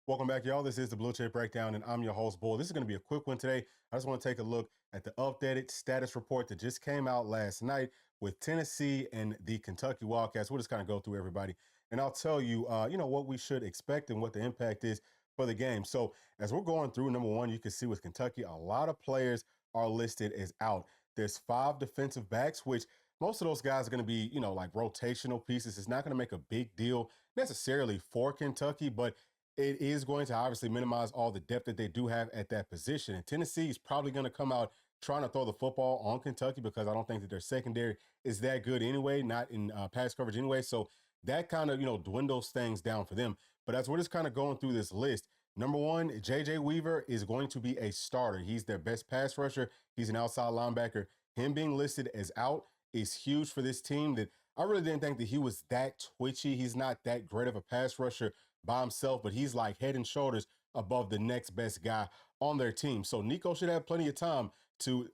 Welcome back, y'all. This is the Bluechip Breakdown, and I'm your host, Bull. This is going to be a quick one today. I just want to take a look at the updated status report that just came out last night with Tennessee and the Kentucky Wildcats. We'll just kind of go through everybody, and I'll tell you, what we should expect and what the impact is for the game. So as we're going through, number one, you can see with Kentucky, a lot of players are listed as out. There's 5 defensive backs, which most of those guys are going to be, like rotational pieces. It's not going to make a big deal necessarily for Kentucky, but it is going to obviously minimize all the depth that they do have at that position. And Tennessee is probably going to come out trying to throw the football on Kentucky because I don't think that their secondary is that good anyway, not in pass coverage anyway. So that kind of, dwindles things down for them. But as we're just kind of going through this list, number one, J.J. Weaver is going to be a starter. He's their best pass rusher. He's an outside linebacker. Him being listed as out is huge for this team. That I really didn't think that he was that twitchy. He's not that great of a pass rusher by himself, but he's like head and shoulders above the next best guy on their team. So Nico should have plenty of time to,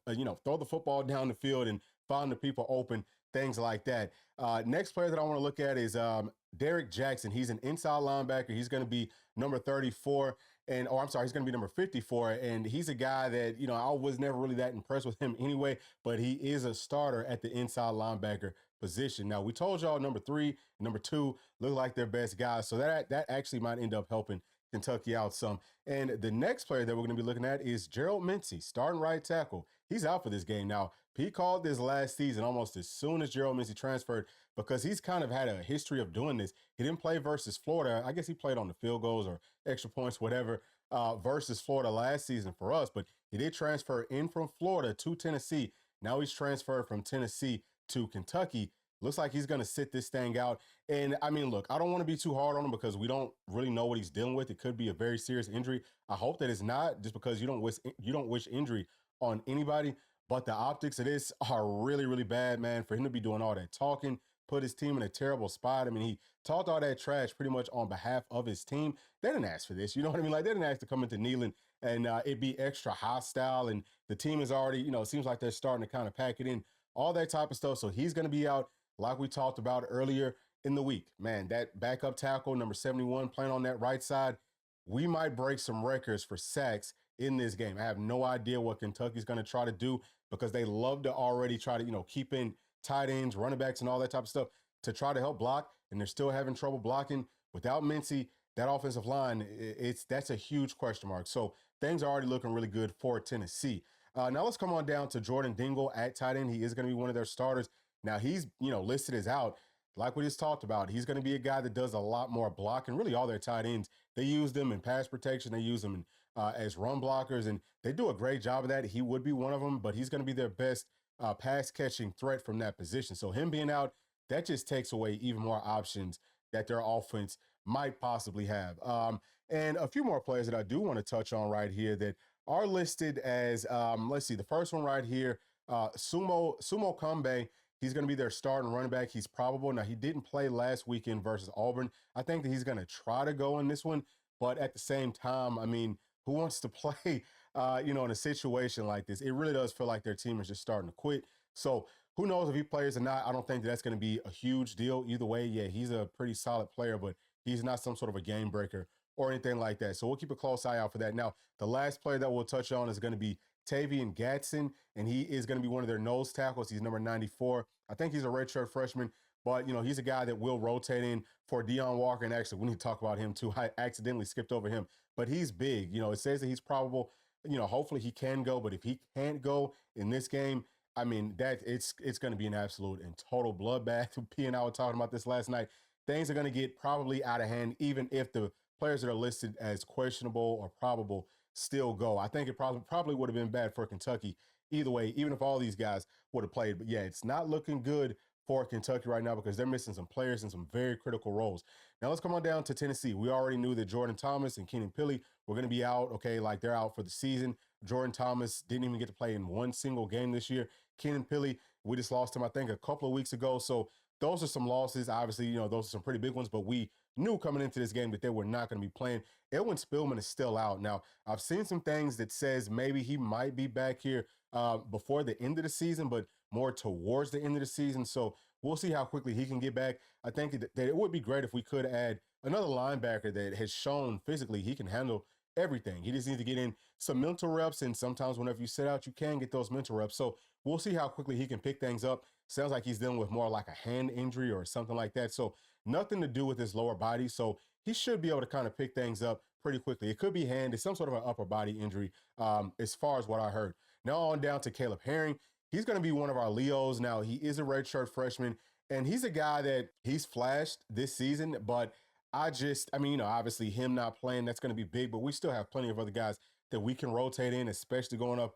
throw the football down the field and find the people open, things like that. Next player that I want to look at is Derek Jackson. He's an inside linebacker. He's going to be number 34 he's going to be number 54. And he's a guy that, I was never really that impressed with him anyway, but he is a starter at the inside linebacker position. Now, we told y'all number 3 and number 2 look like their best guys. So that actually might end up helping Kentucky out some. And the next player that we're going to be looking at is Gerald Mincey, starting right tackle. He's out for this game. Now, P called this last season almost as soon as Gerald Mincey transferred because he's kind of had a history of doing this. He didn't play versus Florida. I guess he played on the field goals or extra points, whatever, versus Florida last season for us. But he did transfer in from Florida to Tennessee. Now he's transferred from Tennessee to Kentucky. Looks like he's going to sit this thing out. And I mean, look, I don't want to be too hard on him because we don't really know what he's dealing with. It could be a very serious injury. I hope that it's not, just because you don't wish injury on anybody. But the optics of this are really, really bad, man. For him to be doing all that talking, put his team in a terrible spot. I mean, he talked all that trash pretty much on behalf of his team. They didn't ask for this. You know what I mean? Like, they didn't ask to come into Neyland and it be extra hostile. And the team is already, it seems like they're starting to kind of pack it in, all that type of stuff. So he's going to be out. Like we talked about earlier in the week, man, that backup tackle, number 71, playing on that right side, we might break some records for sacks in this game. I have no idea what Kentucky's going to try to do because they love to already try to, keep in tight ends, running backs, and all that type of stuff to try to help block, and they're still having trouble blocking. Without Mincey, that offensive line, that's a huge question mark. So things are already looking really good for Tennessee. Now let's come on down to Jordan Dingle at tight end. He is going to be one of their starters. Now he's, listed as out. Like we just talked about, he's going to be a guy that does a lot more blocking. Really, all their tight ends, they use them in pass protection. They use them as run blockers, and they do a great job of that. He would be one of them, but he's going to be their best pass catching threat from that position. So him being out, that just takes away even more options that their offense might possibly have. And a few more players that I do want to touch on right here that are listed as, let's see, the first one right here, Sumo Kambe. He's going to be their starting running back. He's probable. Now, he didn't play last weekend versus Auburn. I think that he's going to try to go in this one. But at the same time, I mean, who wants to play, in a situation like this? It really does feel like their team is just starting to quit. So who knows if he plays or not? I don't think that's going to be a huge deal. Either way, yeah, he's a pretty solid player, but he's not some sort of a game breaker or anything like that. So we'll keep a close eye out for that. Now, the last player that we'll touch on is going to be Tavian Gadsden, and he is going to be one of their nose tackles. He's number 94. I think he's a redshirt freshman, but, he's a guy that will rotate in for Deion Walker. And actually, we need to talk about him too. I accidentally skipped over him, but he's big. It says that he's probable, hopefully he can go, but if he can't go in this game, I mean, it's going to be an absolute and total bloodbath. P and I were talking about this last night. Things are going to get probably out of hand, even if the players that are listed as questionable or probable still go. I think it probably would have been bad for Kentucky either way, even if all these guys would have played. But yeah, it's not looking good for Kentucky right now because they're missing some players in some very critical roles. Now let's come on down to Tennessee. We already knew that Jordan Thomas and Keenan Pili were going to be out. Okay, like they're out for the season. Jordan Thomas didn't even get to play in one single game this year. Keenan Pili, we just lost him, I think, a couple of weeks ago. So those are some losses. Obviously, those are some pretty big ones, but we knew coming into this game that they were not going to be playing. Edwin Spillman is still out. Now, I've seen some things that says maybe he might be back here before the end of the season, but more towards the end of the season. So we'll see how quickly he can get back. I think that it would be great if we could add another linebacker that has shown physically he can handle everything. He just needs to get in some mental reps, and sometimes whenever you sit out, you can get those mental reps. So we'll see how quickly he can pick things up. Sounds like he's dealing with more like a hand injury or something like that. So nothing to do with his lower body. So he should be able to kind of pick things up pretty quickly. It could be hand, it's some sort of an upper body injury, as far as what I heard. Now on down to Caleb Herring. He's going to be one of our Leos. Now, he is a redshirt freshman, and he's a guy that he's flashed this season, but I mean, obviously him not playing, that's going to be big, but we still have plenty of other guys that we can rotate in, especially going up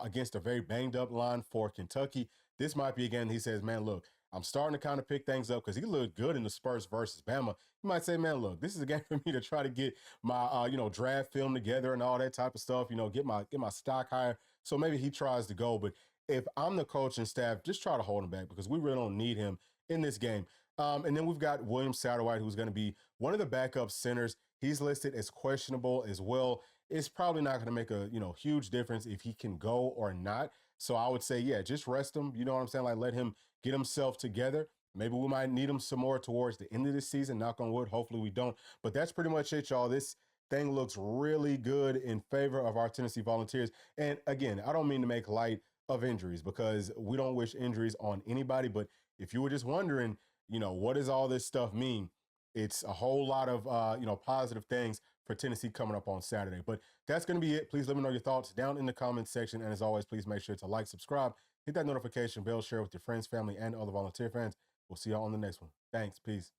against a very banged up line for Kentucky. This might be again, he says, man, look, I'm starting to kind of pick things up because he looked good in the Spurs versus Bama. You might say, man, look, this is a game for me to try to get my, draft film together and all that type of stuff, get my stock higher. So maybe he tries to go, but if I'm the coach and staff, just try to hold him back because we really don't need him in this game. And then we've got William Satterwhite, who's going to be one of the backup centers. He's listed as questionable as well. It's probably not going to make a huge difference if he can go or not. So I would say, yeah, just rest him. You know what I'm saying? Like let him get himself together. Maybe we might need him some more towards the end of the season. Knock on wood. Hopefully we don't. But that's pretty much it, y'all. This thing looks really good in favor of our Tennessee Volunteers. And again, I don't mean to make light of injuries because we don't wish injuries on anybody. But if you were just wondering, what does all this stuff mean? It's a whole lot of, positive things for Tennessee coming up on Saturday. But that's going to be it. Please let me know your thoughts down in the comments section. And as always, please make sure to like, subscribe, hit that notification bell, share with your friends, family, and other volunteer fans. We'll see y'all on the next one. Thanks. Peace.